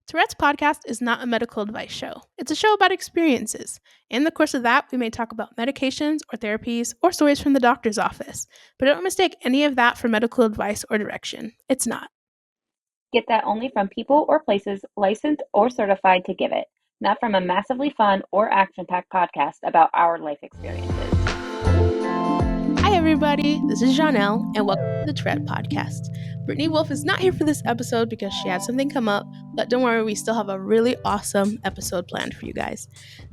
Tourette's podcast is not a medical advice show. It's a show about experiences. In the course of that, we may talk about medications or therapies or stories from the doctor's office. But don't mistake any of that for medical advice or direction. It's not. Get that only from people or places licensed or certified to give it, not from a massively fun or action-packed podcast about our life experiences. Hi, everybody. This is Janelle, and welcome to the Tourette podcast. Brittany Wolf is not here for this episode because she had something come up, but don't worry, we still have a really awesome episode planned for you guys.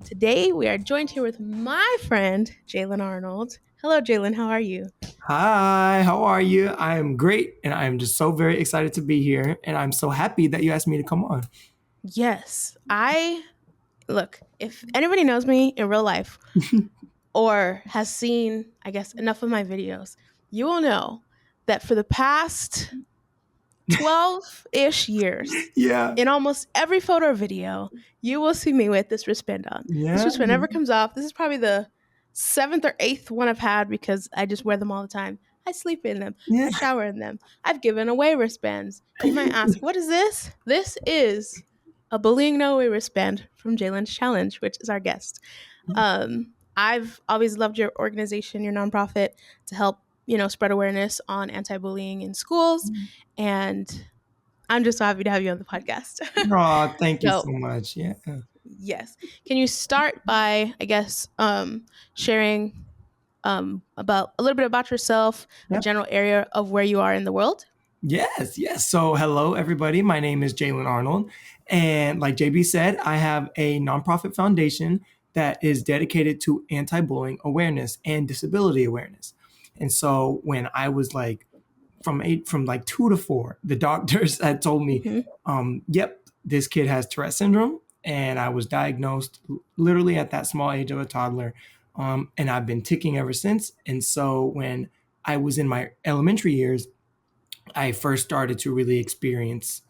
Today, we are joined here with my friend, Jaylen Arnold. Hello, Jaylen. How are you? Hi, how are you? I am great, and I am just so very excited to be here, and I'm so happy that you asked me to come on. Yes, look, if anybody knows me in real life or has seen, I guess, enough of my videos, you will know that for the past 12-ish years, Yeah. in almost every photo or video, you will see me with this wristband on. Yeah. This wristband never comes off. This is probably the 7th or 8th one I've had because I just wear them all the time. I sleep in them. Yeah. I shower in them. I've given away wristbands. You might ask, what is this? This is a bullying no away wristband from Jaylen's Challenge, which is our guest. I've always loved your organization, your nonprofit, to help, spread awareness on anti-bullying in schools. And I'm just so happy to have you on the podcast. Oh, thank you so much. Yeah. Yes. Can you start by, I guess, sharing about a little bit about yourself, a general area of where you are in the world? Yes. So hello, everybody. My name is Jaylen Arnold. And like JB said, I have a nonprofit foundation that is dedicated to anti-bullying awareness and disability awareness. And so when I was from 2 to 4, the doctors had told me, yep, this kid has Tourette Syndrome. And I was diagnosed literally at that small age of a toddler. And I've been ticking ever since. And so when I was in my elementary years, I first started to really experience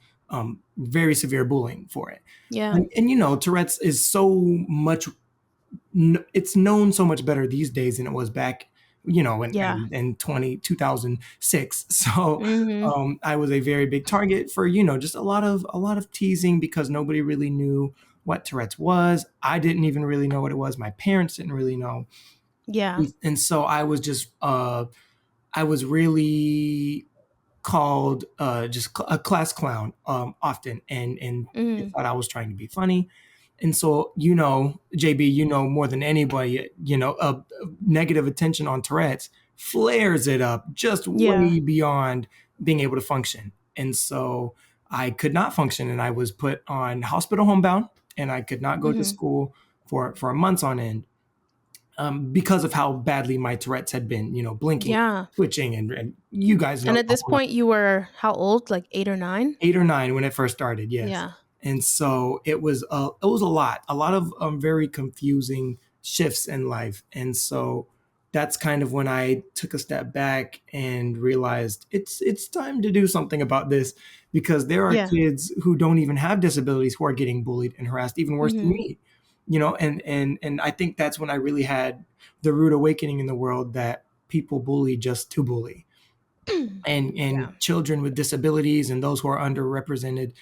very severe bullying for it. Yeah. And Tourette's is so much, it's known so much better these days than it was back, in 2006. So I was a very big target for, just a lot of teasing because nobody really knew what Tourette's was. I didn't even really know what it was. My parents didn't really know. Yeah. And so I was just, I was really called just a class clown often and thought I was trying to be funny. And so, JB, more than anybody, negative attention on Tourette's flares it up just way beyond being able to function. And so I could not function, and I was put on hospital homebound, and I could not go to school for months on end. Because of how badly my Tourette's had been, blinking, twitching, and you guys know. And at this point, you were how old? Like 8 or 9? 8 or 9 when it first started, yes. Yeah. And so it was a lot of very confusing shifts in life. And so that's kind of when I took a step back and realized it's time to do something about this, because there are kids who don't even have disabilities who are getting bullied and harassed, even worse than me. And I think that's when I really had the rude awakening in the world that people bully just to bully. And children with disabilities and those who are underrepresented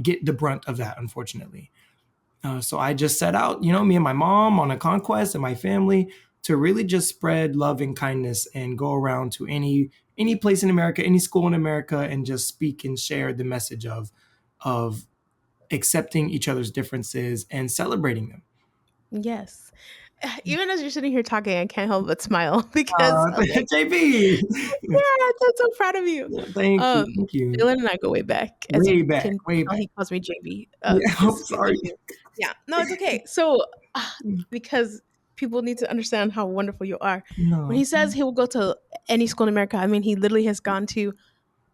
get the brunt of that, unfortunately. So I just set out, me and my mom on a conquest, and my family, to really just spread love and kindness and go around to any place in America, any school in America, and just speak and share the message of accepting each other's differences and celebrating them. Yes. Even as you're sitting here talking, I can't help but smile because JB. I'm so proud of you. Yeah, thank you. Jaylen and I go way back. Way back. He calls me JB. I'm sorry. Yeah, no, it's okay. So, because people need to understand how wonderful you are. No. When he says he will go to any school in America, I mean, he literally has gone to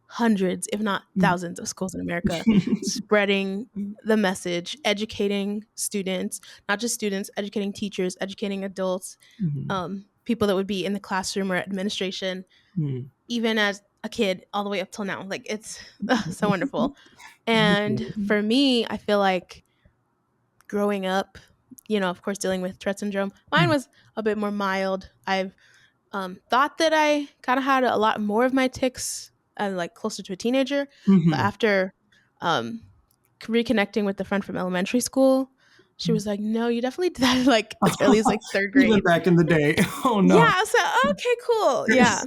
hundreds, if not thousands, of schools in America, spreading the message, educating students, not just students, educating teachers, educating adults, people that would be in the classroom or administration, even as a kid, all the way up till now. Like, it's so wonderful. And for me, I feel like growing up, of course, dealing with Tourette syndrome, mine was a bit more mild. I've thought that I kind of had a lot more of my tics like closer to a teenager, but after reconnecting with a friend from elementary school, she was like, "No, you definitely did that like as early as like third Even grade." back in the day. Oh Yeah, no. I said, "Okay, cool." Yeah.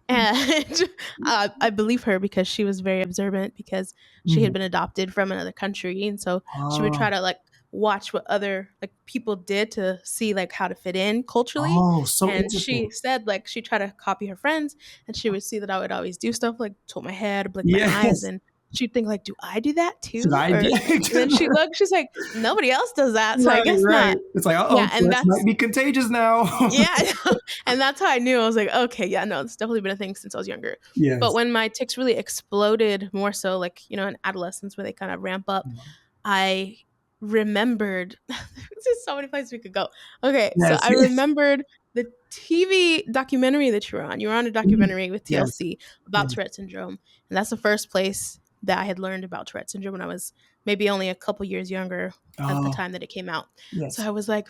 And I believe her because she was very observant because she had Mhm. been adopted from another country, and so she would try Oh, to like watch what other like people did to see like how to fit in culturally. oh, so And interesting. she said like she tried to copy her friends, and she would see that I would always do stuff like tilt my head, blink my eyes, Yes. and she'd think like, "Do I do that Should too?" I Or be? and then she looked, she's like, "Nobody else does that, so I Right, guess right. not." It's like, Yeah, and Tourette's might that's be contagious now. yeah, and that's how I knew. I was like, okay, yeah, no, it's definitely been a thing since I was younger. But Yes. when my tics really exploded, more so like, in adolescence where they kind of ramp up, I remembered there's just so many places we could go. Okay, so Yes, I yes. remembered the TV documentary that you were on. You were on a Mhm. documentary with Yes, TLC about yes. Tourette syndrome. And that's the first place that I had learned about Tourette syndrome when I was maybe only a couple years younger at the Oh, time that it came out. So yes. I was like,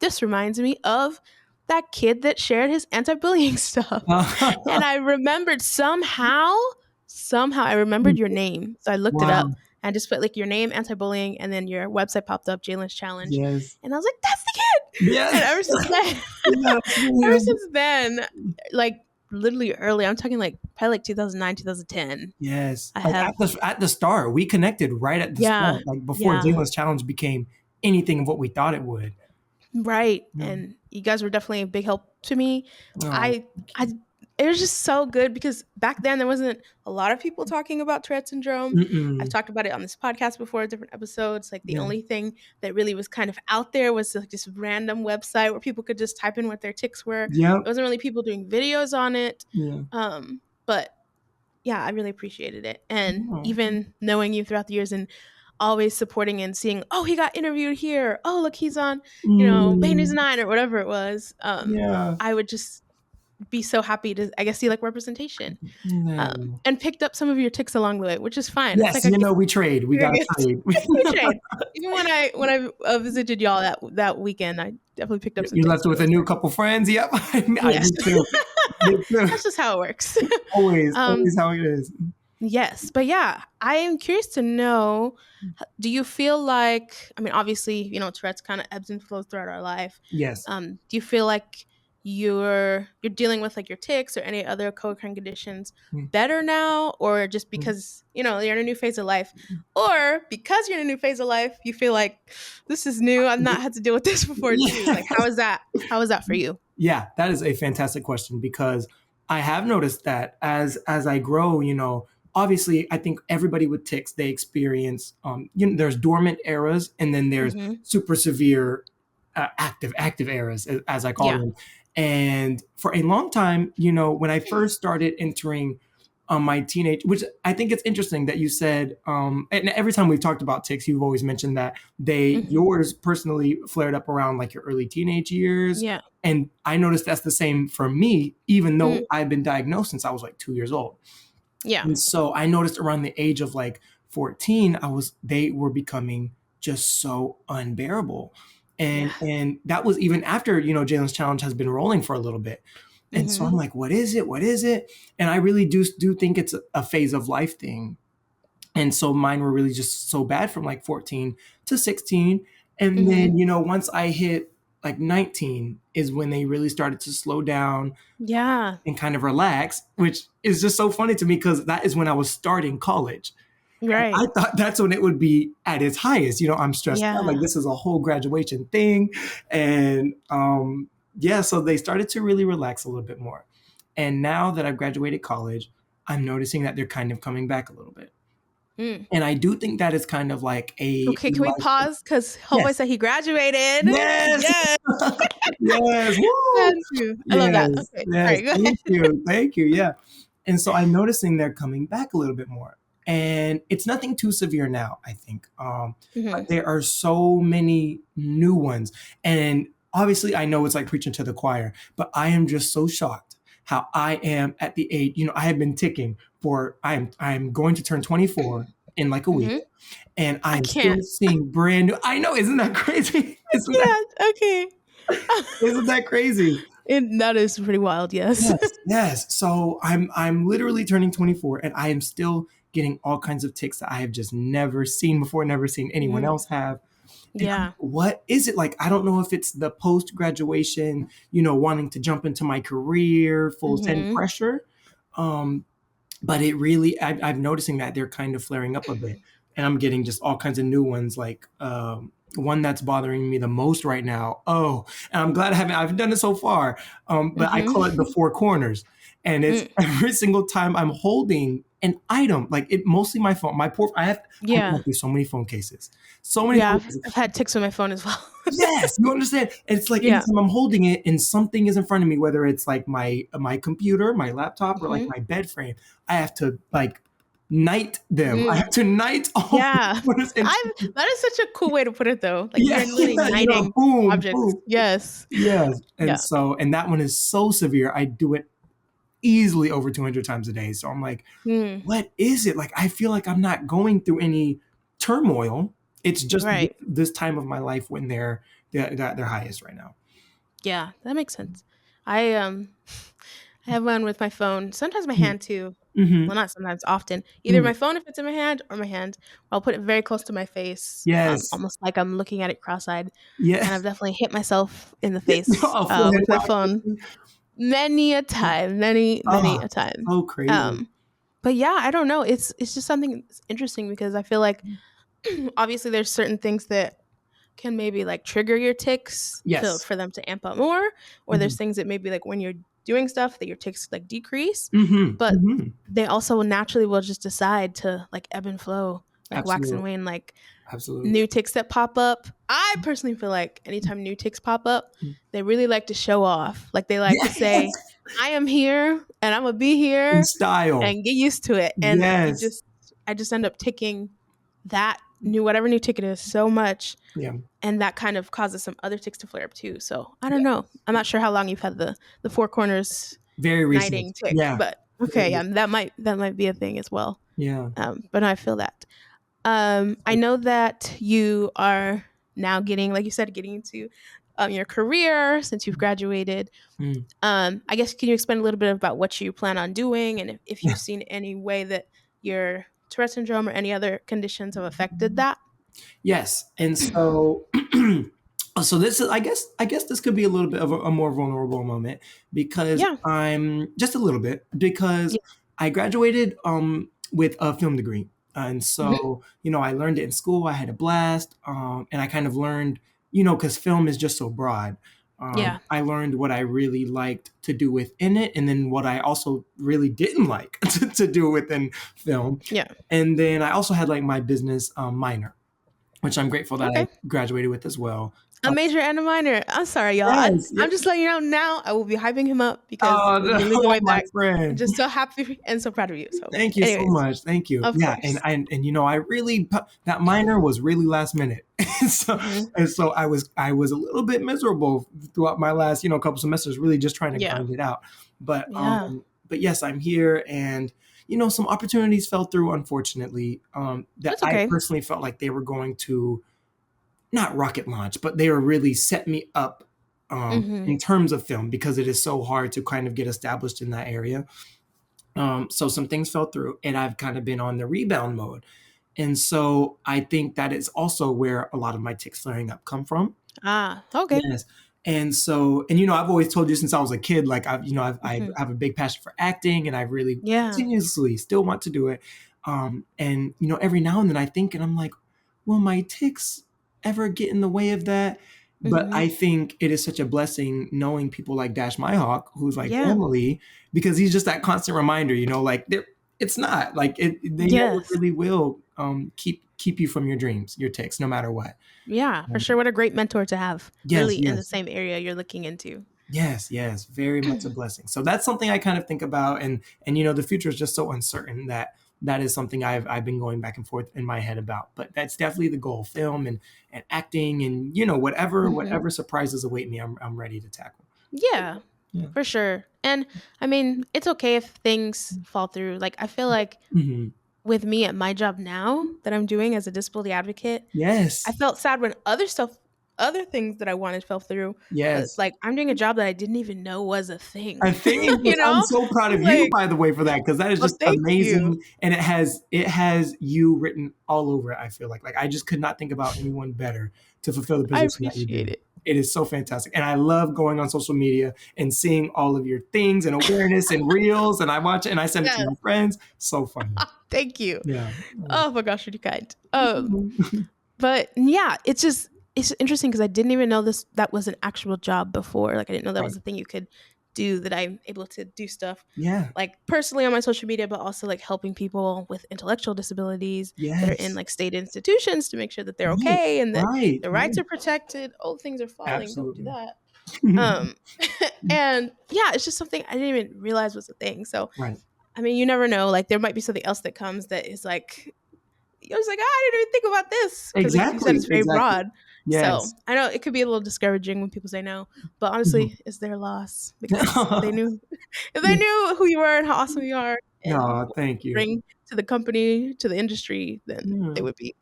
this reminds me of that kid that shared his anti-bullying stuff. And I remembered somehow I remembered your name. So I looked it up Wow. and just put like your name, anti-bullying, and then your website popped up, Jaylen's Challenge. Yes. And I was like, that's the kid. And Yes. ever since then, Yes, ever yes. since then, like literally early, I'm talking like probably like 2009, 2010. Yes. I Like have, at the start, we connected right at the yeah, start, like before yeah. Jalen's challenge became anything of what we thought it would. Right. No. And you guys were definitely a big help to me. Oh, I it was just so good because back then there wasn't a lot of people talking about Tourette syndrome. I've mm-mm. talked about it on this podcast before, different episodes. Like the Yeah. only thing that really was kind of out there was like this random website where people could just type in what their tics were. Yep. There wasn't really people doing videos on it. Yeah. But yeah, I really appreciated it. And Oh. even knowing you throughout the years and always supporting and seeing, oh, he got interviewed here. Oh, look, he's on, Bay News Mm, 9 or whatever it was. yeah. I would just be so happy to, I guess, see like representation. No. And picked up some of your tics along the way, which is fine. It's Yes, like a gift. we trade. We You're a gotta gift. trade. We trade. Even when I visited y'all that weekend, I definitely picked up some You tics left when I with a was new there. couple friends. Yep. I Yes. do too. Me too. That's just how it works. Always, um, always how it is. Yes, but yeah, I am curious to know, do you feel like, I mean, obviously, Tourette's kind of ebbs and flows throughout our life. Yes. Do you feel like you're dealing with like your tics or any other co-occurring conditions Mm. better now, or just because, you're in a new phase of life, or because you're in a new phase of life, you feel like this is new. I've not had to deal with this before too. Yeah. Like, how is that? How is that for you? Yeah, that is a fantastic question because I have noticed that as I grow, obviously I think everybody with tics, they experience there's dormant eras and then there's Mm-hmm. super severe active eras as I call Yeah. them. And for a long time, when I first started entering my teenage, which I think it's interesting that you said, and every time we've talked about tics, you've always mentioned that Mm-hmm. yours personally flared up around like your early teenage years. Yeah. And I noticed that's the same for me, even though Mm. I've been diagnosed since I was like 2 years old. Yeah. And so I noticed around the age of like 14, they were becoming just so unbearable. Yeah. And that was even after, Jalen's challenge has been rolling for a little bit. And so Mm-hmm. I'm like, what is it? What is it? And I really do think it's a phase of life thing. And so mine were really just so bad from like 14 to 16. And Mm-hmm. then, once I hit like 19 is when they really started to slow down Yeah. and kind of relax, which is just so funny to me because that is when I was starting college. And I Right. thought that's when it would be at its highest. I'm stressed out. Like Yeah. this is a whole graduation thing. And yeah, so they started to really relax a little bit more. And now that I've graduated college, I'm noticing that they're kind of coming back a little bit. Mm. And I do think that is kind of like a Okay, can we life. pause? Because Homeboy Yes. said he graduated. Yes. Yes. Yes. Woo. Thank you. I love that. Yes. Okay. All Yes. right, go ahead. Thank you. Thank you. Yeah. And so I'm noticing they're coming back a little bit more. And it's nothing too severe now, I think. But Mm-hmm. there are so many new ones. And obviously, I know it's like preaching to the choir, but I am just so shocked how I am at the age, I have been ticking for, I'm going to turn 24 in like a week. Mm-hmm. And I I'm still can't. seeing brand new. I know, isn't that crazy? Yeah. Okay. Isn't that crazy? That is pretty wild. Yes. Yes, yes. So I'm literally turning 24 and I am still getting all kinds of tics that I have just never seen before, never seen anyone else have. And I'm Yeah. like, what is it? Like, I don't know if it's the post-graduation, wanting to jump into my career, full send pressure. But it really, I'm noticing that they're kind of flaring up a bit. And I'm getting just all kinds of new ones, like one that's bothering me the most right now. Oh, and I'm glad I've done it so far. But I call it the four corners. And it's every single time I'm holding an item, like it mostly my phone. I've gone through so many phone cases. So many phone cases. I've had tics with my phone as well. Yes, you understand. And it's like anytime I'm holding it and something is in front of me, whether it's like my computer, my laptop, or like my bed frame, I have to like knight them. I have to knight all the corners. That is such a cool way to put it, though. Like you're literally knighting boom, objects. boom. Yes. Yes. And so, and that one is so severe. I do it easily over 200 times a day. So I'm like, what is it? Like, I feel like I'm not going through any turmoil. It's just this time of my life when they're highest right now. Yeah, that makes sense. I have one with my phone. Sometimes my hand too. Well, not sometimes, often. Either my phone if it's in my hand, or my hand. I'll put it very close to my face. Yes. Almost like I'm looking at it cross-eyed. Yeah. And I've definitely hit myself in the face with my phone many a time. Many a time. So crazy. But yeah, I don't know. It's just something that's interesting because I feel like obviously there's certain things that can maybe like trigger your tics for them to amp up more, or there's things that maybe like when you're doing stuff that your tics like decrease, but they also naturally will just decide to like ebb and flow, like wax and wane, like new tics that pop up. I personally feel like anytime new tics pop up, they really like to show off. Like they like to say, I am here and I'm gonna be here in style and get used to it. And I just end up ticking that whatever new tick it is so much. Yeah. And that kind of causes some other tics to flare up too. So I don't know. I'm not sure how long you've had the four corners very recent tick, but okay, that might be a thing as well. Yeah. But no, I feel that. I know that you are now getting into your career since you've graduated. I guess can you explain a little bit about what you plan on doing, and if you've seen any way that your Tourette syndrome or any other conditions have affected that? Yes. And so so this is I guess this could be a little bit of a more vulnerable moment because I'm just a little bit because I graduated with a film degree. And so, I learned it in school. I had a blast. And I kind of learned, because film is just so broad. I learned what I really liked to do within it, and then what I also really didn't like to do within film. Yeah. And then I also had like my business minor, which I'm grateful that I graduated with as well. A major and a minor. I'm sorry, y'all. I'm just letting you know now. I will be hyping him up because we're really going back. I'm just so happy and so proud of you. So thank you so much. Thank you. Of course. And I really that minor was really last minute. So I was a little bit miserable throughout my last couple semesters, really just trying to grind it out. But yes, I'm here, and some opportunities fell through, unfortunately. That I personally felt like they were going to not rocket launch, but they were really set me up in terms of film because it is so hard to kind of get established in that area. So some things fell through, and I've kind of been on the rebound mode. And so I think that is also where a lot of my tics flaring up come from. Okay. Yes. And so, and I've always told you since I was a kid, like I have a big passion for acting, and I really continuously still want to do it. And every now and then I think, and I'm like, will my tics ever get in the way of that? But I think it is such a blessing knowing people like Dash Myhawk, who's like family, because he's just that constant reminder, like it's not like they really will keep you from your dreams, your tics, no matter what. Yeah, for sure. What a great mentor to have. In the same area you're looking into. Yes, very much a blessing. So that's something I kind of think about, and the future is just so uncertain that is something I've been going back and forth in my head about. But that's definitely the goal: film and acting, and whatever surprises await me, I'm ready to tackle. Yeah, for sure. And I mean, it's okay if things fall through. Like I feel like with me at my job now that I'm doing as a disability advocate, yes, I felt sad when other stuff other things that I wanted fell through. Yes. Like, I'm doing a job that I didn't even know was a thing. A thing, which You I'm know? so proud It's of you, like, by the way, for that, because that is well, just thank you. amazing, and it has you written all over it. I feel like I just could not think about anyone better to fulfill the I position that you appreciate do. it. It is so fantastic, and I love going on social media and seeing all of your things and awareness and reels, and I watch it and I send it to Yes. my friends. So funny. Thank you. Yeah. Oh my gosh, you're too kind. Mhm. But yeah, it's interesting because I didn't even know that was an actual job before. Like, I didn't know that Right. was a thing you could do, that I'm able to do stuff Yeah. like personally on my social media, but also like helping people with intellectual disabilities that are in Yes. like state institutions to make sure that they're Right. okay and that Right. their rights Right. are protected. Old things are falling. Don't do Absolutely. that. Um, and yeah, it's just something I didn't even realize was a thing. So, Right. I mean, you never know. Like, there might be something else that comes that is like, you're just like, oh, I didn't even think about this because, like you said, Exactly. it's very Exactly. broad. So Yes. I know it could be a little discouraging when people say no, but Mhm. honestly, it's their loss because if they knew, if they knew who you were and how awesome you are and No, what thank you you. bring to the company, to the industry, then Yeah. they would be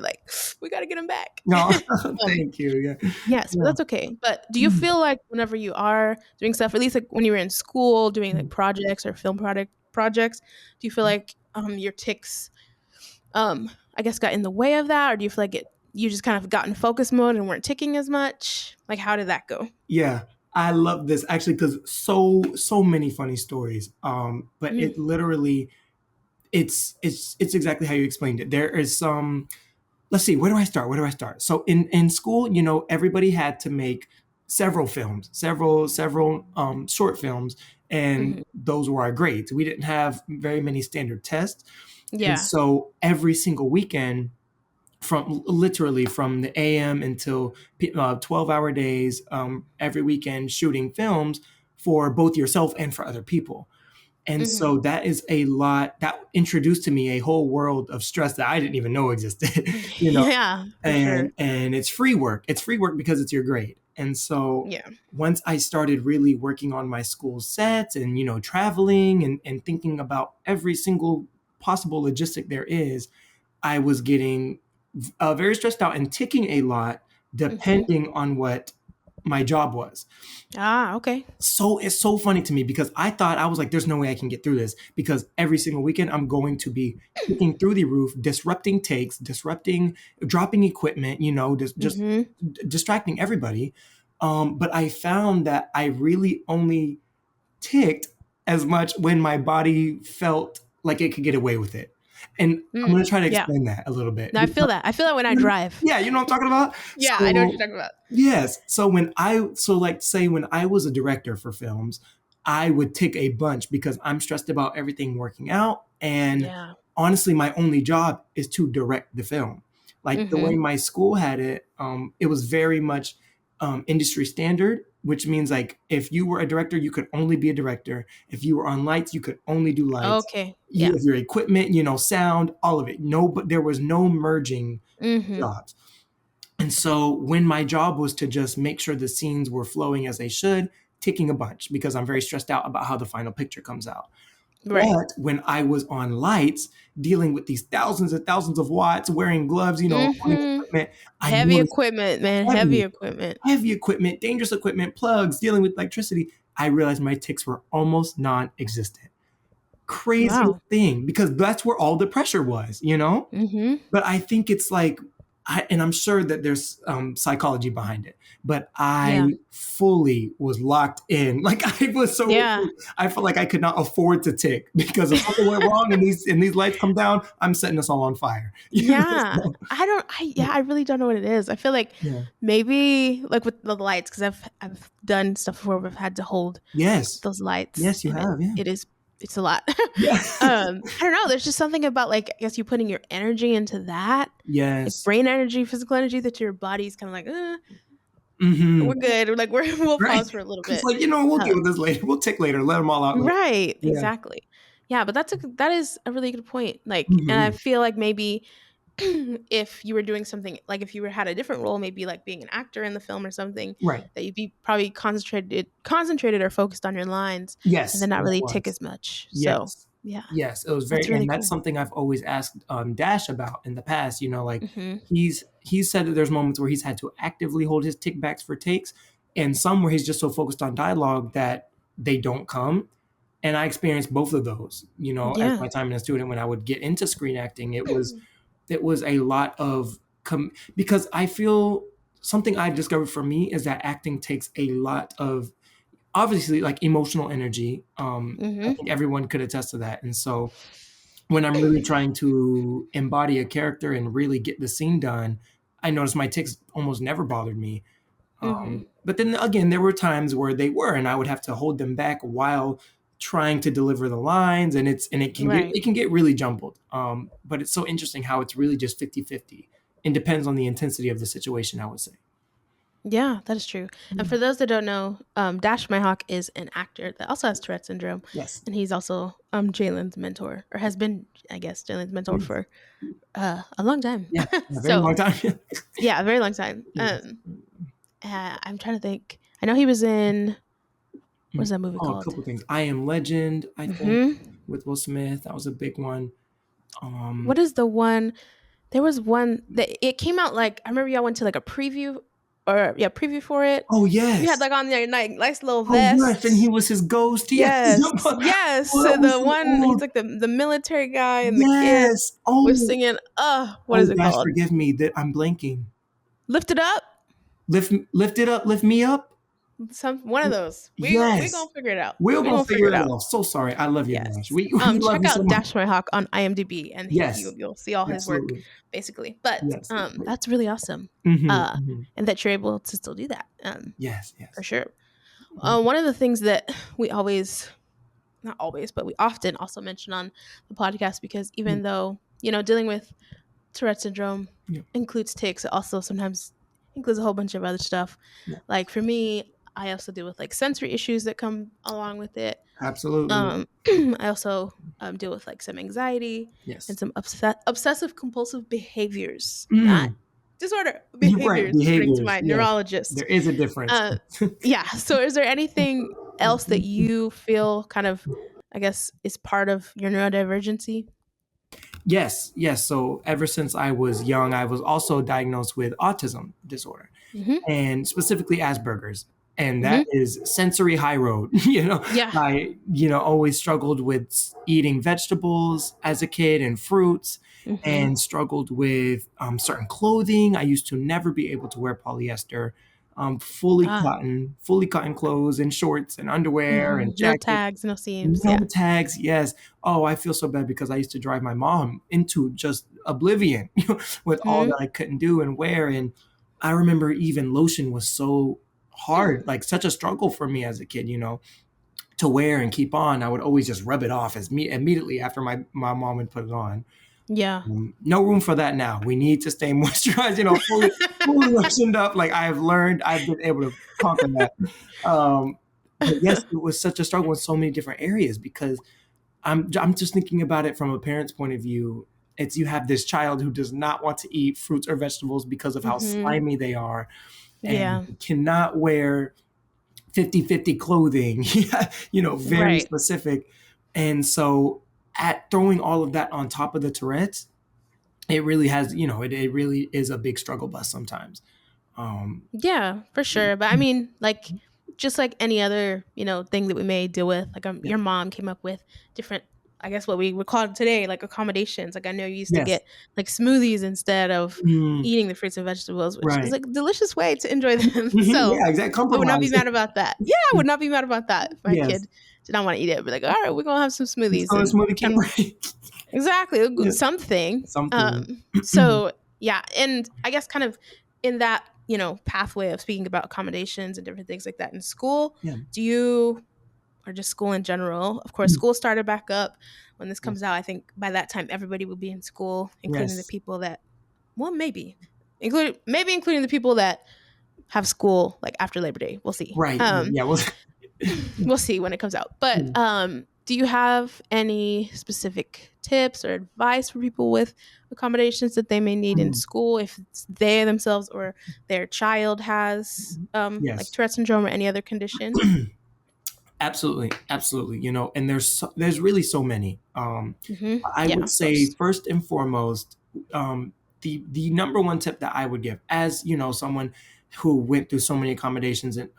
like, we got to get him back. No, um, thank you. Yeah. yes, but Yeah. that's okay. But do you Mhm. feel like whenever you are doing stuff, at least like when you were in school doing like Mhm. projects or film product projects, do you feel like your tics I guess got in the way of that, or do you feel like you just kind of got in focus mode and weren't ticking as much? Like, how did that go? Yeah. I love this actually because so many funny stories. But Mm, it literally it's exactly how you explained it. There is some, let's see, where do I start? Where do I start? So in school, everybody had to make several films, several short films, and mhm. those were our grades. We didn't have very many standard tests, and Yeah. so every single weekend, from literally from the AM until 12-hour days, every weekend shooting films for both yourself and for other people. And Mhm. so that is a lot that introduced to me a whole world of stress that I didn't even know existed, you know. Yeah, for sure. And it's free work. It's free work because it's your grade. And so Yeah. once I started really working on my school sets and traveling and thinking about every single possible logistic there is, I was getting very stressed out and ticking a lot Mhm. depending on what my job was. Ah, okay. So it's so funny to me because I was like, there's no way I can get through this because every single weekend I'm going to be kicking through the roof, disrupting takes, dropping equipment, just Mhm. distracting everybody. But I found that I really only ticked as much when my body felt like it could get away with it. And I'm Mm. going to try to Yeah. explain that a little bit. No, I feel that. I feel that when I drive. Yeah, you know what I'm talking about? Yeah, I know what you're So talking about. yes. So like say when I was a director for films, I would tick a bunch because I'm stressed about everything working out. And Yeah. honestly, my only job is to direct the film. Like the way Mhm. my school had it, it was very much industry standard, which means like if you were a director, you could only be a director. If you were on lights, you could only do lights. Okay. Yeah. Your equipment, sound, all of it. No, but there was no merging Mhm. jobs. And so when my job was to just make sure the scenes were flowing as they should, ticking a bunch because I'm very stressed out about how the final picture comes out. Right. But when I was on lights, dealing with these thousands and thousands of watts, wearing gloves, holding Mhm. equipment, I Heavy noticed equipment, man. Heavy heavy, equipment. heavy equipment, dangerous equipment, plugs, dealing with electricity. I realized my ticks were almost non-existent. Craziest Wow. thing because that's where all the pressure was. Mhm. But I think it's like, and I'm sure that there's psychology behind it, but I Yeah. fully was locked in. Like I was so, Yeah. I felt like I could not afford to tick because if something went wrong and these lights come down, I'm setting us all on fire. Yeah. So, I really don't know what it is. I feel like yeah. maybe like with the lights, because I've done stuff before where I've had to hold Yes. those lights Yes, you and have. Yeah. it's a lot. Yeah. I don't know. There's just something about like, I guess you putting your energy into that, like Yes. brain energy, physical energy, that your body's kind of like, Hmm. we're good. We're like, we'll Right. pause for a little It's bit. like, we'll deal Um, with this later. We'll tick later. Let them all out later. right. Yeah. Exactly. Yeah. But that is a really good point. Like, and I Hmm. feel like maybe if you were doing something like if you had a different role, maybe like being an actor in the film or something, Right. that you'd be probably concentrated or focused on your lines and Yes. then not That really tick was. as much. So Yes. Yeah. Yes, it was very, That's really and that's cool. something I've always asked Dash about in the past. Like Mhm. he's said that there's moments where he's had to actively hold his tick backs for takes, and some where he's just so focused on dialogue that they don't come. And I experienced both of those. As Yeah. my time as a student, when I would get into screen acting, it was a lot of because I feel something I've discovered for me is that acting takes a lot of obviously like emotional energy. I Mhm. think everyone could attest to that. And so when I'm really trying to embody a character and really get the scene done, I noticed my tics almost never bothered me. Mhm. But then again, there were times where they were, and I would have to hold them back while trying to deliver the lines, and it can get Right. really jumbled. But it's so interesting how it's really just 50-50. It depends on the intensity of the situation, I would say. Yeah, that is true. And Mm. for those that don't know, Dash Myhawk is an actor that also has Tourette syndrome, Yes. and he's also Jalen's mentor, or has been, I guess, Jalen's mentor Yes. for a long time. Yeah. A very So long time. yeah, a very long time. Yes. I'm trying to think. I know he was in what is Mm. that movie Oh, a called? couple things. I Am Legend, I think, Hmm. with Will Smith. That was a big one. Um, What is the one? There was one that it came out like I remember y'all went to like a preview or yeah preview for it. oh You had yes. like on your nice little Oh yes, and he vests. was his ghost. Yes. Yes, yes. Oh, that So was the so one he's old. like the military guy and the kid Yes. was Oh, singing. What is oh it gosh, called? forgive me that I'm blanking. Lift it up. Lift it up, lift me up. Some one of those. We Yes. gonna figure it out. We're We gonna gonna figure figure it it out. out. So sorry. I love you, Dash. Yes. We love Check you so out much. Dash My Hawk on IMDb, and Yes. you'll see all his work, Absolutely. basically. But Yes. that's really awesome. Mm-hmm, mm-hmm. And that you're able to still do that. Yes, For yes. sure. Mhm. One of the things that we always, not always, but we often also mention on the podcast, because Yeah, even though dealing with Tourette syndrome yeah, includes tics, it also sometimes includes a whole bunch of other stuff. yeah. Like for me, I also deal with like sensory issues that come along with it. Absolutely. I also deal with like some anxiety and Yes. some obsessive compulsive behaviors, not Mm. disorder You're right. behaviors, according to Behaviors. my Yes. neurologist. There is a difference. Uh, yeah. So, is there anything else that you feel kind of, I guess, is part of your neurodivergency? Yes, yes. So ever since I was young, I was also diagnosed with autism disorder, Mm-hmm. and specifically Asperger's. And that Mm-hmm. is sensory high road. Yeah. I always struggled with eating vegetables as a kid and fruits, Mm-hmm. and struggled with certain clothing. I used to never be able to wear polyester, Ah. fully cotton clothes and shorts and underwear Mm-hmm. and No jackets. tags, no seams. No Yeah. tags, yes. Oh, I feel so bad because I used to drive my mom into just oblivion with all Hmm. that I couldn't do and wear. And I remember even lotion was so hard, like such a struggle for me as a kid, to wear and keep on. I would always just rub it off immediately after my mom would put it on. Yeah. No room for that now. We need to stay moisturized, fully lotioned up. Like I've learned, I've been able to conquer that. Um, but yes, it was such a struggle in so many different areas because I'm just thinking about it from a parent's point of view. It's you have this child who does not want to eat fruits or vegetables because of how Mm-hmm. slimy they are and Yeah. cannot wear 50-50 clothing, very Right. specific. And so at throwing all of that on top of the Tourette's, it really has, it really is a big struggle bus sometimes. Um, Yeah, for sure. But I mean, like, just like any other, thing that we may deal with, like yeah. your mom came up with different, I guess what we would call it today, like accommodations. Like I know you used to Yes. get like smoothies instead of Mm, eating the fruits and vegetables, which is right. like a delicious way to enjoy them. So Yeah, exact I would not be compromise. mad about that. Yeah, I would not be mad about that if my Yes. kid did not want to eat it. I'd be like, all right, we're gonna have some Let's smoothies go to and smoothie king, right? exactly Yeah. something. Something. So yeah, and I guess kind of in that pathway of speaking about accommodations and different things like that in school, Yeah. do you or just school in general? Of course, Mm. school started back up when this Yes. comes out. I think by that time everybody will be in school, including the Yes. people that well including the people that have school like after Labor Day. We'll see. Right. Yeah. Well, We'll see when it comes out. But mm, do you have any specific tips or advice for people with accommodations that they may need in mm, school if it's they themselves or their child has like yes. Tourette syndrome or any other condition? Absolutely, absolutely. And there's really so many. I Yeah, would of say course. first and foremost, the number one tip that I would give, as someone who went through so many accommodations in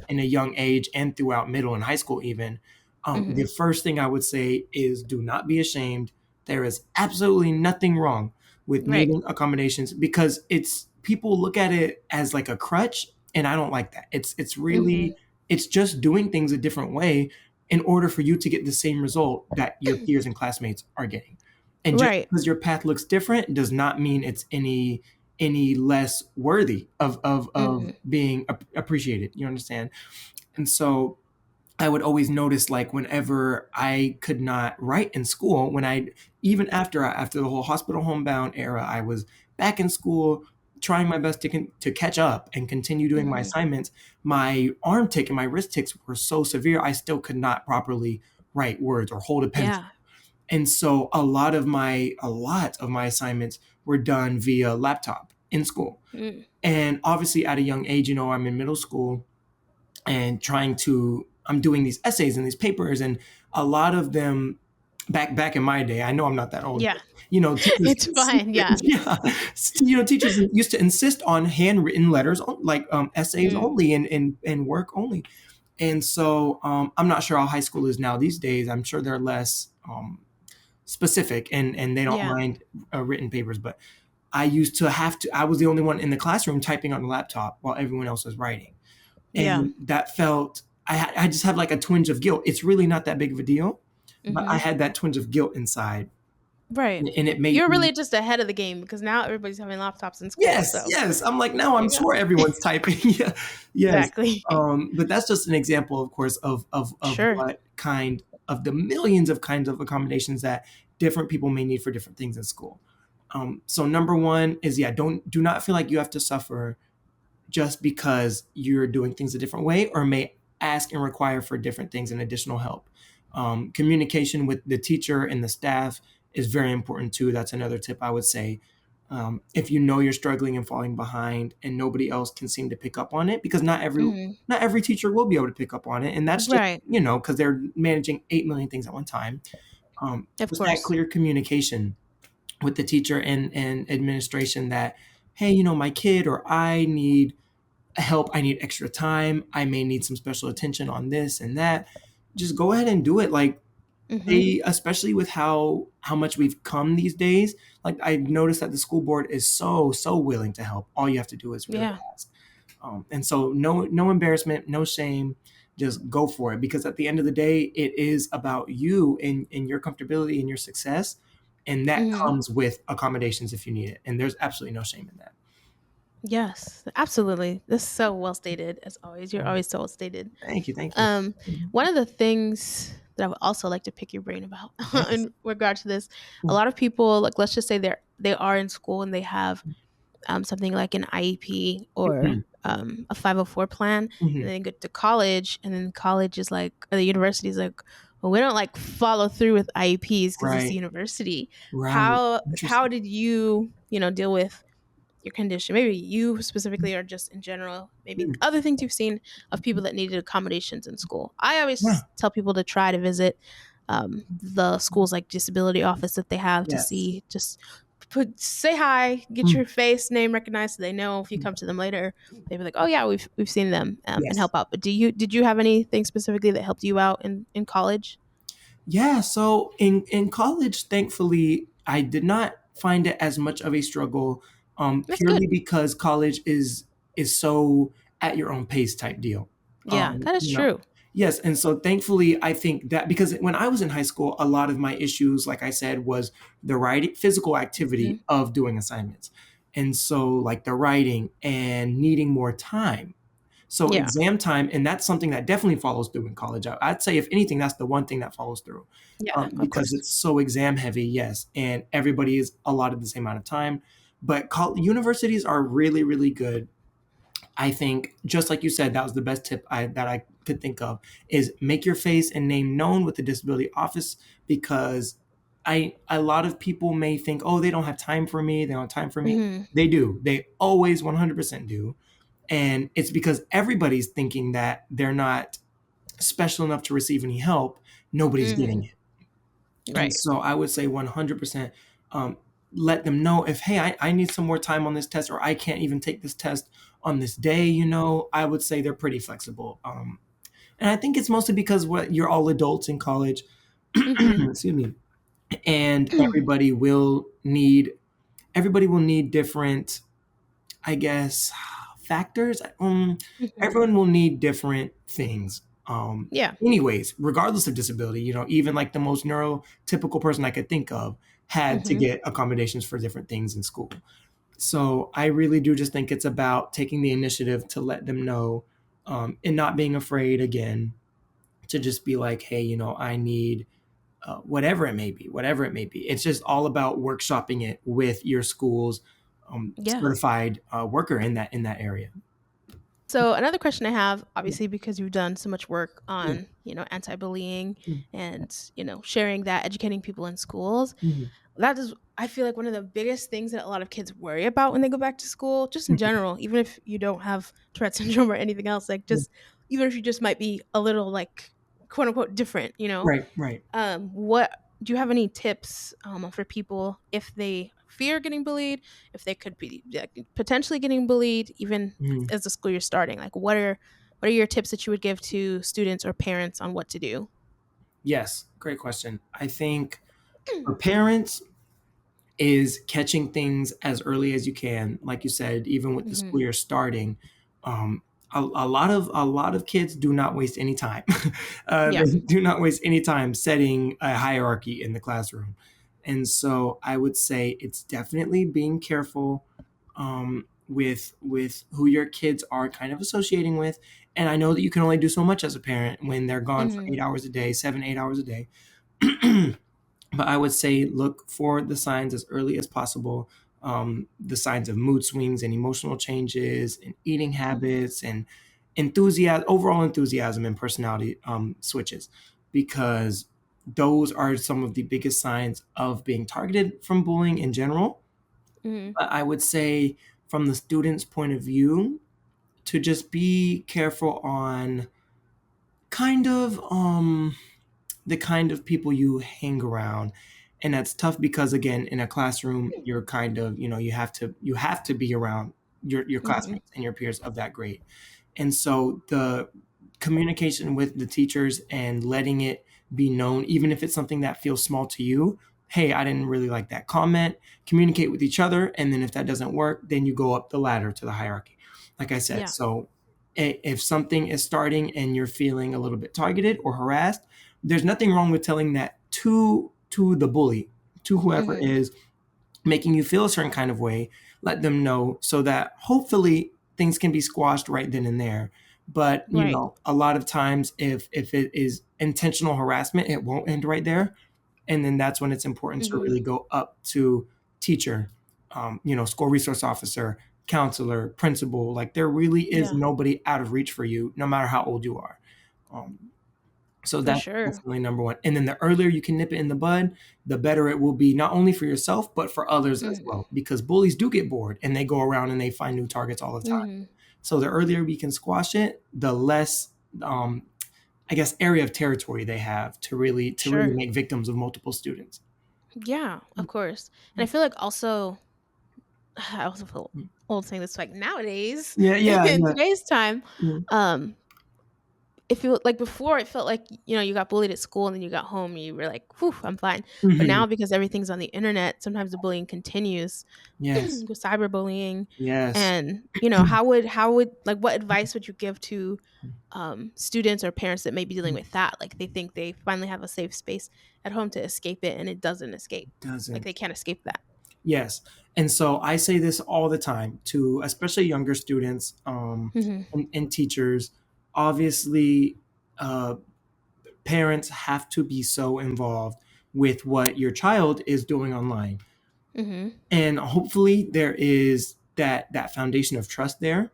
a young age and throughout middle and high school even, the Hmm. first thing I would say is do not be ashamed. There is absolutely nothing wrong with Right. needing accommodations because it's people look at it as like a crutch, and I don't like that. It's Hmm. really it's just doing things a different way in order for you to get the same result that your peers and classmates are getting. And just Right. because your path looks different does not mean it's any less worthy of Hmm. being appreciated. You understand? And so I would always notice, like, whenever I could not write in school, when I even after the whole hospital homebound era, I was back in school trying my best to catch up and continue doing my Hmm. assignments. My arm tic and my wrist tics were so severe, I still could not properly write words or hold a pencil. Yeah. And so a lot of my assignments were done via laptop in school. Mm. And obviously at a young age, I'm in middle school and I'm doing these essays and these papers, and a lot of them back in my day, I know I'm not that old, Yeah. but teachers It's fine. Yeah. yeah, teachers used to insist on handwritten letters, like essays Mm. only and work only. And so I'm not sure how high school is now these days. I'm sure they're less specific, and they don't Yeah. mind written papers, but I was the only one in the classroom typing on the laptop while everyone else was writing. Yeah. And that felt I just had like a twinge of guilt. It's really not that big of a deal, but I Hmm. had that twinge of guilt inside, Right. and it made You're me. really just ahead of the game because now everybody's having laptops in school. Yes, So yes. I'm like, now there I'm you go. sure everyone's typing. Yeah, yes. Exactly. But that's just an example, of course, of Sure. what kind of the millions of kinds of accommodations that different people may need for different things in school. So number one is, yeah, do not feel like you have to suffer just because you're doing things a different way or may ask and require for different things and additional help. Communication with the teacher and the staff is very important too. That's another tip I would say. If you know you're struggling and falling behind and nobody else can seem to pick up on it, because Hmm. not every teacher will be able to pick up on it, and that's just Right. because they're managing 8 million things at one time. Of Just that course. clear communication with the teacher and administration that, hey, my kid or I need help, I need extra time, I may need some special attention on this and that. Just go ahead and do it. Like, Hmm. they, especially with how much we've come these days, like I've noticed that the school board is so willing to help. All you have to do is really Yeah. ask. And so no embarrassment, no shame, just go for it, because at the end of the day it is about you and your comfortability and your success, and that Hmm. comes with accommodations if you need it, and there's absolutely no shame in that. Yes, absolutely. This is so well stated as always. You're always so well stated. Thank you. Um, One of the things that I would also like to pick your brain about Yes. in regard to this, a lot of people, like, let's just say they are in school and they have something like an IEP or Mhm. a 504 plan, and Mhm. then get to college, and then college is like, or the university is like, well, we don't like follow through with IEPs because it's the Right. university. Right. How Interesting. did you deal with your condition? Maybe you specifically, or just in general, maybe Mm. other things you've seen of people that needed accommodations in school. I Yeah. always tell people to try to visit the school's like disability office that they have to Yes. see, just say hi, get Mm. your face name recognized, so they know if you come to them later, they'll be like, oh yeah, we've seen them, and Yes. help out. But did you have anything specifically that helped you out in college? Yeah, so in college, thankfully, I did not find it as much of a struggle, That's purely good. because college is so at your own pace type deal. Yeah, that is You know, true. yes, and so thankfully, I think that because when I was in high school, a lot of my issues, like I said, was the writing, physical activity Hmm. of doing assignments, and so like the writing and needing more time. So Yeah. exam time, and that's something that definitely follows through in college. I'd say if anything, that's the one thing that follows through, Yeah, of because course. it's so exam heavy. Yes, and everybody is allotted the same amount of time. But universities are really, really good. I think, just like you said, that was the best tip that I could think of, is make your face and name known with the disability office, because a lot of people may think, oh, they don't have time for me. They don't have time for me. Hmm. They do. They always 100% do, and it's because everybody's thinking that they're not special enough to receive any help, nobody's getting Mhm. it. And Right. so I would say 100%, let them know if, hey, I need some more time on this test, or I can't even take this test on this day. I would say they're pretty flexible. And I think it's mostly because you're all adults in college, Mhm. excuse me, and everybody will need different, I guess, factors. Mhm. Everyone will need different things. Yeah. Anyways, regardless of disability, even like the most neurotypical person I could think of had to Mhm. get accommodations for different things in school. So I really do just think it's about taking the initiative to let them know, and not being afraid again to just be like, hey, I need whatever it may be, whatever it may be. It's just all about workshopping it with your school's Yeah. certified worker in that area. So another question I have, Yeah, obviously, because you've done so much work yeah, on, anti-bullying mm, and, sharing that, educating people in schools, mhm, that is, I feel like, one of the biggest things that a lot of kids worry about when they go back to school, just in mhm, general, even if you don't have Tourette syndrome or anything else, like yeah. just even if you just might be a little like quote unquote different. Right, right. What do you have any tips for people if they fear getting bullied, if they could be like, potentially getting bullied, even Mhm. as the school year starting? Like, what are your tips that you would give to students or parents on what to do? Yes, great question. I think for parents, is catching things as early as you can. Like you said, even with the Hmm. school year starting, a lot of kids do not waste any time. Yeah. They do not waste any time setting a hierarchy in the classroom, and so I would say it's definitely being careful, with who your kids are kind of associating with. And I know that you can only do so much as a parent when they're gone for Hmm. 8 hours a day, 7, 8 hours a day. But I would say look for the signs as early as possible. The signs of mood swings and emotional changes and eating habits and overall enthusiasm and personality switches, because those are some of the biggest signs of being targeted from bullying in general. Hmm. But I would say from the student's point of view, to just be careful on kind of the kind of people you hang around. And that's tough because again, in a classroom, you're kind of, you have to be around your Hmm. classmates and your peers of that grade. And so the communication with the teachers and letting it be known, even if it's something that feels small to you, hey, I didn't really like that comment, communicate with each other. And then if that doesn't work, then you go up the ladder to the hierarchy. Like I said, Yeah. so if something is starting and you're feeling a little bit targeted or harassed, there's nothing wrong with telling that to the bully, to whoever Hmm. is making you feel a certain kind of way. Let them know so that hopefully things can be squashed right then and there. But Right. a lot of times, if it is intentional harassment, it won't end right there. And then that's when it's important to Hmm. really go up to teacher, school resource officer, counselor, principal. Like there really is Yeah. nobody out of reach for you, no matter how old you are. Um, so For that's sure. definitely number one. And then the earlier you can nip it in the bud, the better it will be, not only for yourself, but for others as Hmm. well. Because bullies do get bored and they go around and they find new targets all the time. Hmm. So the earlier we can squash it, the less, I guess, area of territory they have to really Sure. make victims of multiple students. Yeah, of course. And I feel like also, I also feel old saying this, like nowadays, Yeah, yeah, in yeah. today's time, Mm. um, it feel like before it felt like, you got bullied at school and then you got home and you were like, whew, I'm fine. But Mhm. now because everything's on the internet, sometimes the bullying continues Yes, with cyberbullying. yes. And, how would like what advice would you give to students or parents that may be dealing with that? Like they think they finally have a safe space at home to escape it and it doesn't escape. Like Doesn't. they can't escape that. Yes. And so I say this all the time to especially younger students, Mhm. and teachers. Obviously, uh, parents have to be so involved with what your child is doing online. Mhm. And hopefully there is that foundation of trust there,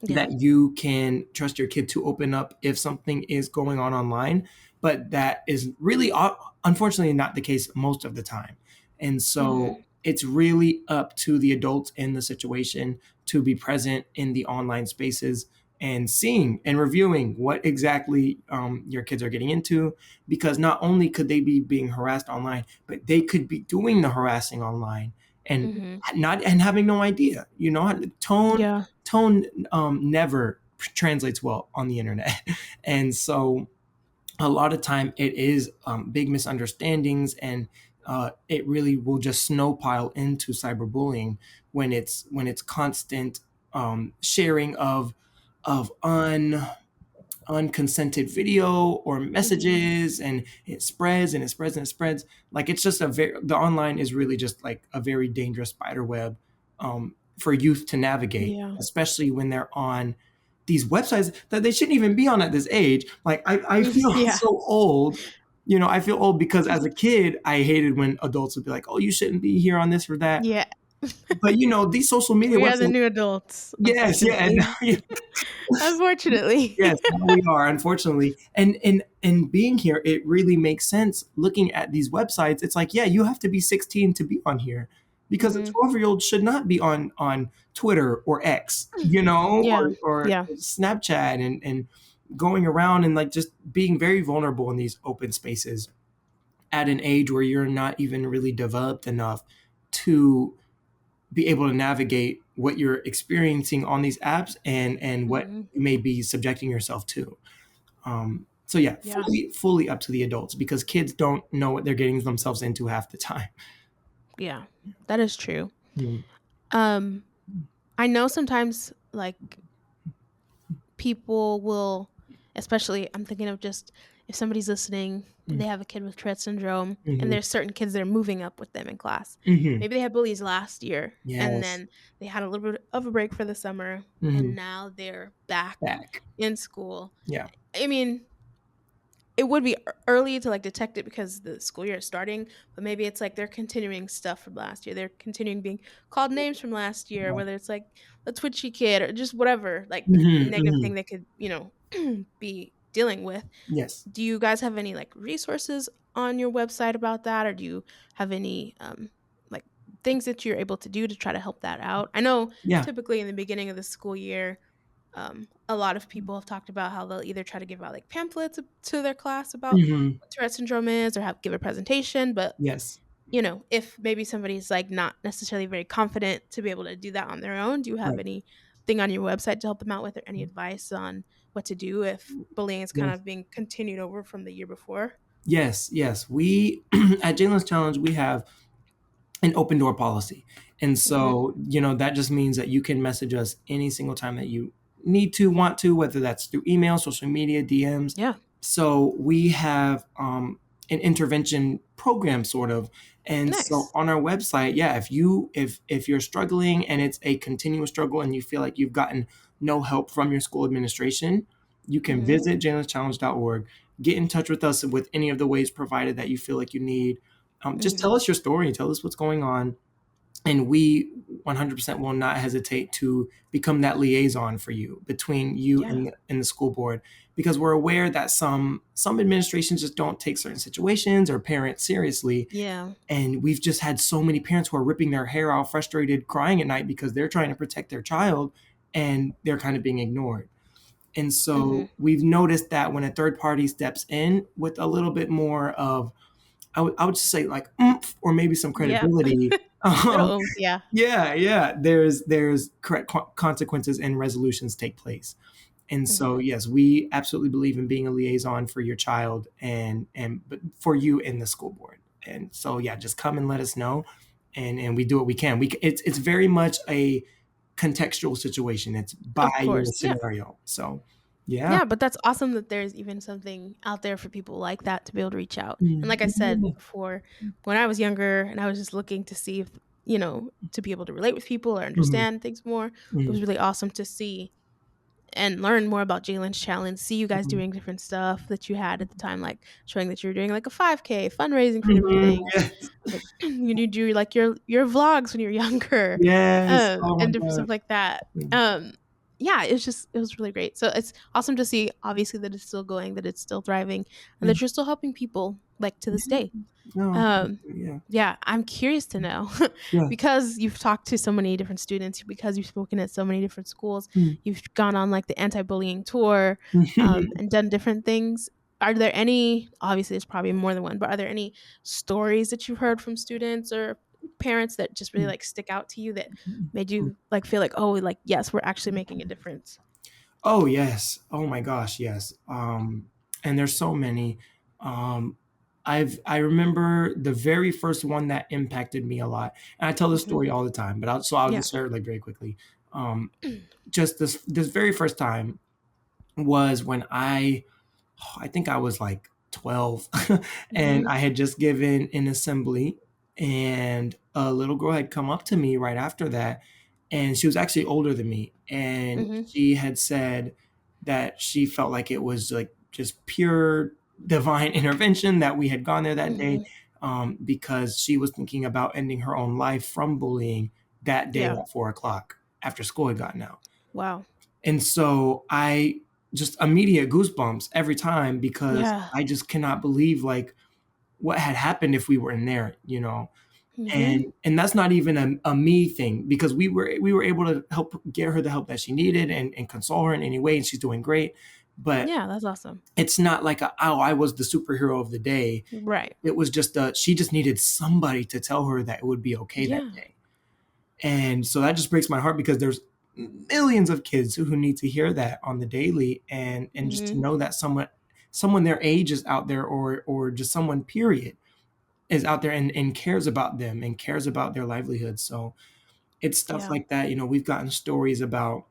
Yeah. that you can trust your kid to open up if something is going on online, but that is really unfortunately not the case most of the time. And Mhm. so it's really up to the adults in the situation to be present in the online spaces and seeing and reviewing what exactly your kids are getting into, because not only could they be being harassed online, but they could be doing the harassing online and Mhm. not and having no idea. Yeah. Tone never translates well on the internet, and so a lot of time it is big misunderstandings, and it really will just snowpile into cyberbullying when it's constant sharing of unconsented video or Mhm. messages, and it spreads and it spreads and it spreads. Like, it's just the online is really just like a very dangerous spider web for youth to navigate, Yeah. especially when they're on these websites that they shouldn't even be on at this age. Like, I feel Yeah. so old. I feel old because as a kid I hated when adults would be like, oh, you shouldn't be here on this or that. Yeah. But these social media We are the websites. new adults, Yes, yeah. unfortunately. Unfortunately. Yes, now we are, unfortunately. And being here, it really makes sense looking at these websites. It's like, yeah, you have to be 16 to be on here, because a Mhm. 12-year-old should not be on Twitter or X, Yeah. or Yeah. Snapchat, and going around and like just being very vulnerable in these open spaces at an age where you're not even really developed enough to be able to navigate what you're experiencing on these apps, and what Mhm. you may be subjecting yourself to. So yeah, Yeah. fully up to the adults, because kids don't know what they're getting themselves into half the time. Yeah. That is true. Mm, Um, I know sometimes, like, people will, especially, I'm thinking of just if somebody's listening, mm, they have a kid with Tourette syndrome, and mhm, there's certain kids that are moving up with them in class. mhm. Maybe they had bullies last year, and Yes. then they had a little bit of a break for the summer, and Mhm. now they're back Back. in school. Yeah. I mean, it would be early to like detect it because the school year is starting, but maybe it's like they're continuing stuff from last year. They're continuing being called names from last year, Yeah. whether it's like a twitchy kid or just whatever, like Mhm, negative mhm. thing they could, be dealing with. Yes. Do you guys have any like resources on your website about that, or do you have any like things that you're able to do to try to help that out? I know Yeah. typically in the beginning of the school year, a lot of people have talked about how they'll either try to give out like pamphlets to their class about Mhm. what Tourette syndrome is, or give a presentation. But Yes. if maybe somebody's like not necessarily very confident to be able to do that on their own, do you have Right. anything on your website to help them out with, or any advice on what to do if bullying is kind Yes. of being continued over from the year before? Yes. Yes. We at Jalen's Challenge, we have an open door policy. And Hmm. so, that just means that you can message us any single time that you need to, want to, whether that's through email, social media, DMs. Yeah. So we have an intervention program, sort of. And so Nice. on our website, yeah, if you're struggling and it's a continuous struggle and you feel like you've gotten no help from your school administration, you can Hmm. visit jalenschallenge.org, get in touch with us with any of the ways provided that you feel like you need. Just Hmm. tell us your story, tell us what's going on, and we 100% will not hesitate to become that liaison for you, between you Yeah. and the school board, because we're aware that some administrations just don't take certain situations or parents seriously. Yeah. And we've just had so many parents who are ripping their hair out, frustrated, crying at night because they're trying to protect their child and they're kind of being ignored. And Hmm. so we've noticed that when a third party steps in with a little bit more of, I would just say, like, oomph, or maybe some Yeah. credibility. Little oomph. Yeah. Yeah. There's correct consequences and resolutions take place. And so, Hmm. yes, we absolutely believe in being a liaison for your child, and but for you in the school board. And so, yeah, just come and let us know, and we do what we can. It's very much a contextual situation. It's by Of your course. Yeah. scenario. So, yeah. Yeah, but that's awesome that there's even something out there for people like that to be able to reach out. And like I said Mhm. before, when I was younger and I was just looking to see if, to be able to relate with people or Mhm. understand things more, it was Mhm. really awesome to see and learn more about Jalen's challenge, see you guys Mhm. doing different stuff that you had at the time, like showing that you were doing like a 5K, fundraising for different Mhm. things. Yes. Like you do like your vlogs when you were younger, Yes. Oh my and different God. stuff like that. Mm. yeah, it was really great. So it's awesome to see, obviously, that it's still going, that it's still thriving, and that you're still helping people like to this day. No, Um, yeah, yeah, I'm curious to know yeah. because you've talked to so many different students, because you've spoken at so many different schools, Mm. you've gone on like the anti-bullying tour, and done different things. Are there any, obviously, it's probably more than one, but are there any stories that you've heard from students or parents that just really like stick out to you that made you like feel like, oh, like, yes, we're actually making a difference? Oh yes. Oh my gosh, yes. And there's so many. Um, I remember the very first one that impacted me a lot, and I tell this Hmm. story all the time, but I'll Yeah. just share it like very quickly. Just this very first time was when I think I was like 12 and Hmm. I had just given an assembly and a little girl had come up to me right after that and she was actually older than me and Hmm. she had said that she felt like it was like just pure divine intervention that we had gone there that day Hmm. because she was thinking about ending her own life from bullying that day Yeah. at 4 o'clock after school had gotten out. Wow. And so I just immediate goosebumps every time because Yeah. I just cannot believe like what had happened if we were in there, you know. Hmm. And that's not even a me thing because we were able to help get her the help that she needed and console her in any way and she's doing great. But Yeah, that's awesome. it's not like oh I was the superhero of the day. Right. It was just she just needed somebody to tell her that it would be okay that Yeah. day. And so that just breaks my heart because there's millions of kids who need to hear that on the daily and just to Hmm. know that someone their age is out there or just someone period is out there and cares about them and cares about their livelihood. So it's stuff Yeah. like that. You know, we've gotten stories about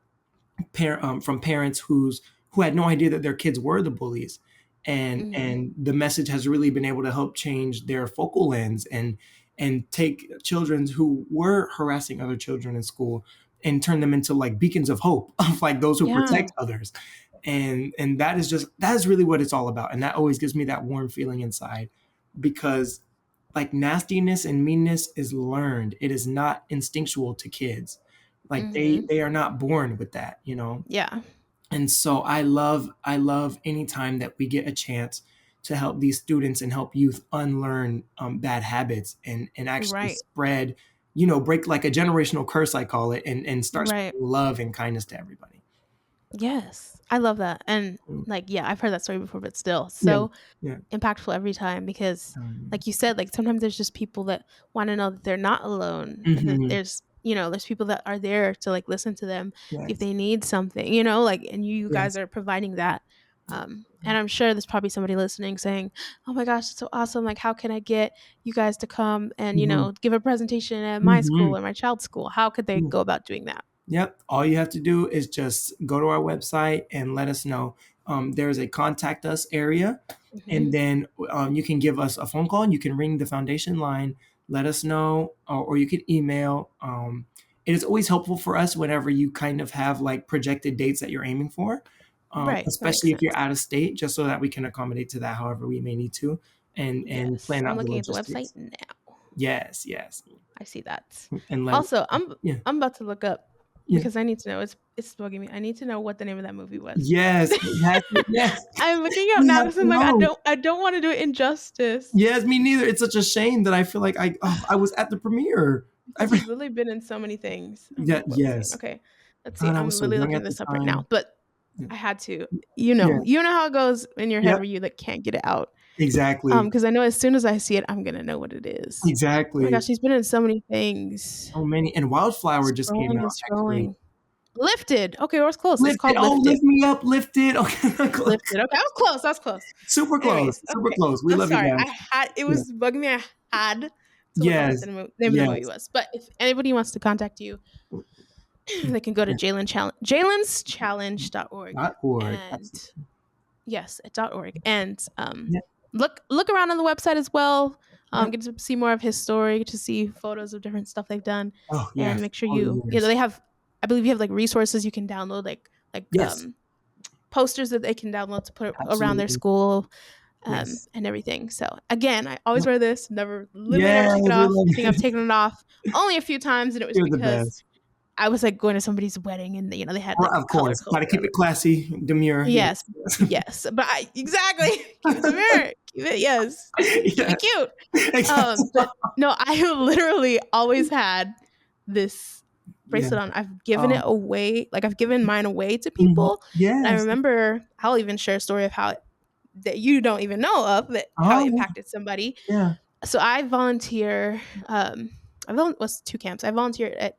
from parents who had no idea that their kids were the bullies, Hmm. and the message has really been able to help change their focal lens and take children who were harassing other children in school and turn them into like beacons of hope of like those who Yeah. protect others. And that is really what it's all about. And that always gives me that warm feeling inside because like nastiness and meanness is learned. It is not instinctual to kids. Like Hmm. they are not born with that, you know. Yeah. And so I love any time that we get a chance to help these students and help youth unlearn bad habits and actually Right. spread, break like a generational curse, I call it, and start Right. spreading love and kindness to everybody. Yes. I love that. And Mm. like, yeah, I've heard that story before, but still Yeah, so yeah. impactful every time because like you said, like sometimes there's just people that want to know that they're not alone and that Hmm. there's people that are there to like listen to them if Yes. they need something, like, and you guys Yes. are providing that. And I'm sure there's probably somebody listening saying, oh my gosh, it's so awesome, like how can I get you guys to come and Hmm. give a presentation at my Hmm. school or my child's school? How could they go about doing that? Yep. All you have to do is just go to our website and let us know. There's a contact us area, Hmm. and then you can give us a phone call. You can ring the foundation line, let us know, or you can email. It is always helpful for us whenever you kind of have like projected dates that you're aiming for, Right, that makes especially if you're sense. out of state, just so that we can accommodate to that however we may need to, and Yes, plan I'm out the looking at the website logistics. now. Yes, yes, I see that. and let Also, yeah, I'm about to look up yeah. because I need to know. It's bugging me. I need to know what the name of that movie was. Yes, exactly. Yes, I'm looking up we now have because to I'm like, know. I don't want to do it injustice Yes, me neither. It's such a shame that I feel like I was at the premiere. I because he's literally been in so many things. I'm yeah, like, what was the name? yes. Okay, let's see. God, I I'm was so literally young looking at the this up right now, time. but Yeah. I had to. Yeah. You know how it goes in your head Yep. where you like can't get it out. Exactly. Because I know as soon as I see it, I'm gonna know what it is. Oh my Exactly. gosh, he's been in so many things. So many. And Wildflower just came Scrolling out and actually. scrolling. Lifted. Okay, well, it's close. It's Lifted. called Oh, Lifted. lift me up, lifted. Okay. Close. Lifted. Okay, I was close. I was close. Super close. Anyways, Super okay. close. We I'm love you sorry. guys. It Yeah. was bugging me. I had to look up what Yes. the name of the movie Yes. was. But if anybody wants to contact you, they can go to Yeah. Jaylen'sChallenge.org .org. and Absolutely. yes, at .org and Yeah. look around on the website as well. Yep. Get to see more of his story, get to see photos of different stuff they've done, Oh and yes. make sure All the years. they have. I believe you have like resources you can download, like Yes. posters that they can download to put around their Absolutely. school, Yes. and everything. So again, I always Yep. wear this. Literally never Yes. take it We off. love I think I've you. taken it off only a few times, and it was You're the because best. I was like going to somebody's wedding, and they had like Well, of color course, code got or to keep whatever. it classy, demure. Yes, Yes. yes, but exactly keep it demure, keep it keep Yeah. it cute. Exactly. But no, I have literally always had this Yeah. bracelet on. I've given it Um, away, like I've given mine away to mhm. people. And I Yes. remember I'll even share a story of that you don't even know of, that how it Oh, impacted somebody. yeah. So I volunteer. Was 2 camps. I volunteered at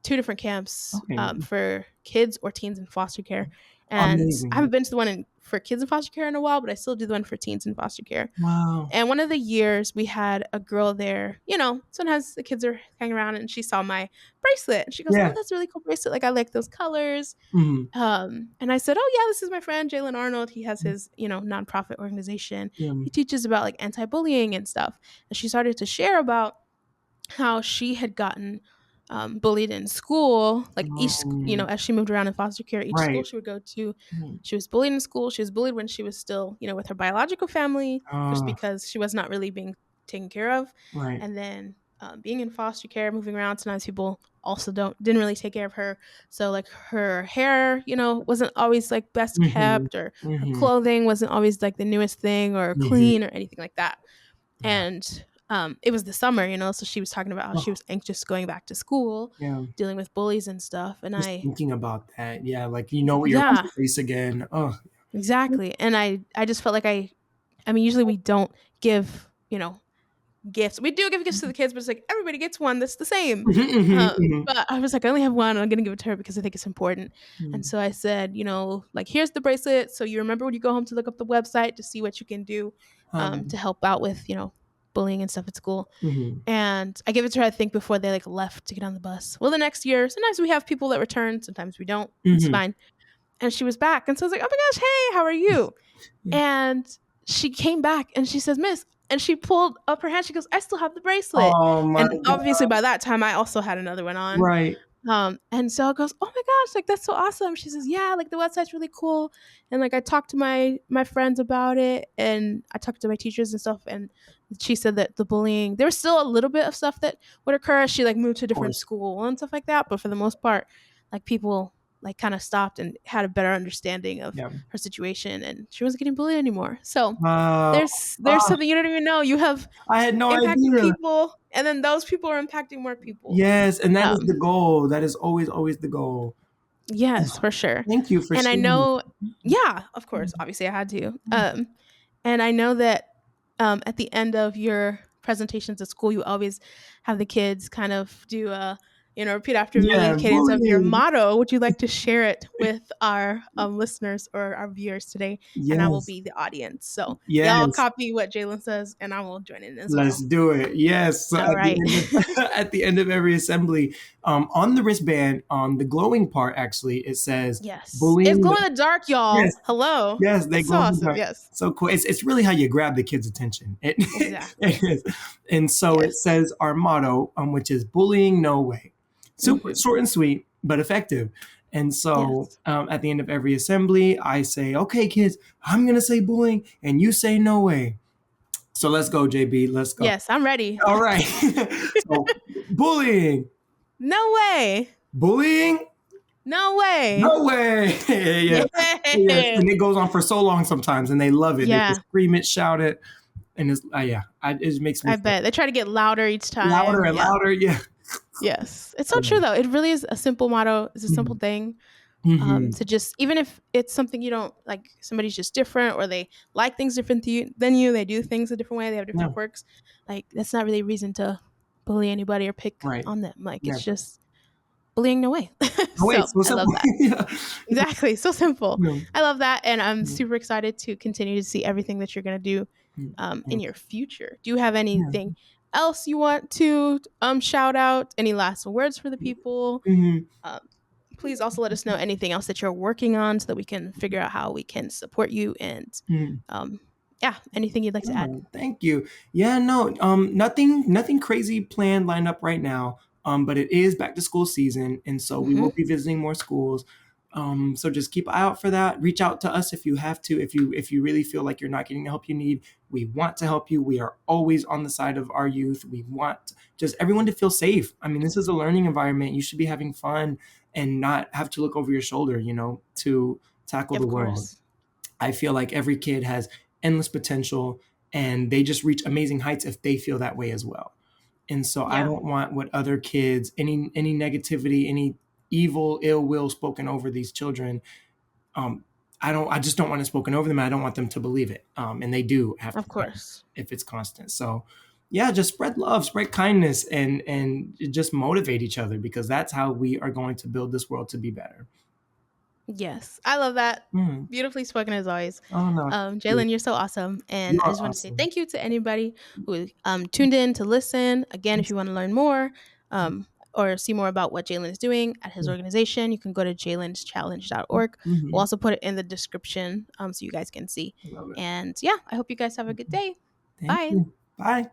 2 different camps Okay. for kids or teens in foster care. And I Amazing. haven't been to the one for kids in foster care in a while, but I still do the one for teens in foster care. Wow. And one of the years we had a girl there, sometimes the kids are hanging around and she saw my bracelet and she goes, "Oh, Yeah. that's a really cool bracelet. Like, I like those colors." Mhm. And I said, "Oh, yeah, this is my friend, Jaylen Arnold. He has his, nonprofit organization. Yeah. He teaches about like anti-bullying and stuff." And she started to share about how she had gotten bullied in school. Like as she moved around in foster care, each school Right. she would go to, Mhm. she was bullied in school. She was bullied when she was still, with her biological family, just Uh, because she was not really being taken care of. right. And then being in foster care, moving around, sometimes people also didn't really take care of her. So like her hair, wasn't always like best Mhm. kept, or her Mhm. clothing wasn't always like the newest thing or Mhm. clean or anything like that. Yeah. And it was the summer, so she was talking about how she Oh, was anxious going back to school, yeah. dealing with bullies and stuff. And Just thinking about that. Yeah. Like, what you're about yeah, to face again. Oh, exactly. And I just felt like I mean, usually we don't give, gifts. We do give gifts to the kids, but it's like everybody gets one that's the same. mhm, mhm, mhm. But I was like, I only have one. I'm gonna give it to her because I think it's important. And Mhm. so I said, like, here's the bracelet. So you remember when you go home to look up the website to see what you can do to help out with, bullying and stuff at school. Mhm. And I gave it to her, I think, before they like left to get on the bus. Well, the next year, sometimes we have people that return, sometimes we don't. It's Mhm. fine. And she was back, and so I was like, "Oh my gosh, hey, how are you?" Yeah. And she came back and she says, "Miss," and she pulled up her hand. She goes, "I still have the bracelet." Oh my And obviously God. by that time I also had another one on. Right. And so I goes, "Oh my gosh, like that's so awesome." She says, "Yeah, like the website's really cool." And like I talked to my friends about it, and I talked to my teachers and stuff, and she said that the bullying, there was still a little bit of stuff that would occur as she like moved to a Of different course. school and stuff like that, but for the most part, like people like kind of stopped and had a better understanding of Yeah. her situation, and she wasn't getting bullied anymore. So Wow. there's Ah, something you don't even know. You have I had no impacted idea. people, and then those people are impacting more people. Yes, and that is Um, the goal. That is always, always the goal. Yes, Oh, for sure. thank you for And I sharing. know, yeah, of course, obviously I had to. And I know that at the end of your presentations at school, you always have the kids kind of do repeat after me Yeah, cadence of your bullying. motto. Would you like to share it with our listeners or our viewers today? And I will Yes. be the audience. So y'all Yes. copy what Jaylen says, and I will join in as Let's well. do it. Yes. So All at the right. end of, at the end of every assembly, on the wristband, on the glowing part, actually, it says Yes. It's bullying. glow in the dark, y'all. Yes. Hello. Yes, they It's so glow in the awesome. dark. Yes. So cool. It's really how you grab the kids' attention. Exactly. It is. And so it Yes. says our motto, which is bullying no way. Super Hmm. short and sweet, but effective. And so Yes. at the end of every assembly, I say, okay, kids, I'm going to say bullying and you say no way. So let's go, JB. Let's go. Yes, I'm ready. All right. So bullying, No way. bullying, No way. no way. Yeah. Yes. Yes. And it goes on for so long sometimes and they love it. They Yeah, just scream it, shout it. And it's, it makes me I bet. They try to get louder each louder time. and Yeah. louder. Yeah. Yes. It's so true though. It really is a simple motto. It's a simple thing. Mm-hmm. To just, even if it's something you don't like, somebody's just different, or they like things different than you, they do things a different way, they have Yeah. different quirks. Like that's not really a reason to bully anybody or pick Right. on them. Like Yeah. it's just bullying no way. Oh, wait, So so I love simple. that. Yeah. Exactly. So simple. Yeah. I love that. And I'm Yeah. super excited to continue to see everything that you're going to do in Thank your future. Do you have you. anything else you want to shout out? Any last words for the people? Yeah. Mm-hmm. Um, please also let us know anything else that you're working on so that we can figure out how we can support you. And Mm-hmm. yeah, anything you'd like to add? Oh, thank you. Yeah, no, nothing crazy planned lined up right now. But it is back to school season, and so we Hmm. will be visiting more schools. So just keep an eye out for that. Reach out to us if you have to. If you really feel like you're not getting the help you need, we want to help you. We are always on the side of our youth. We want just everyone to feel safe. I mean, this is a learning environment. You should be having fun and not have to look over your shoulder, to tackle the Of world. course. I feel like every kid has endless potential, and they just reach amazing heights if they feel that way as well. And so I Yeah. don't want what other kids, any negativity, any evil, ill will spoken over these children. I just don't want it spoken over them. I don't want them to believe it. And they do have Of to course. if it's constant. So yeah, just spread love, spread kindness, and just motivate each other, because that's how we are going to build this world to be better. Yes, I love that. Mm. Beautifully spoken as always. Oh no, Jaylen, you're so awesome. you And I are just want to say awesome. thank you to anybody who tuned in to listen. Again, if you want to learn more or see more about what Jaylen is doing at his organization, you can go to jaylenschallenge.org. We'll Mm-hmm. also put it in the description so you guys can see. I love it. And yeah, I hope you guys have a good day. Thank Bye. you. Bye.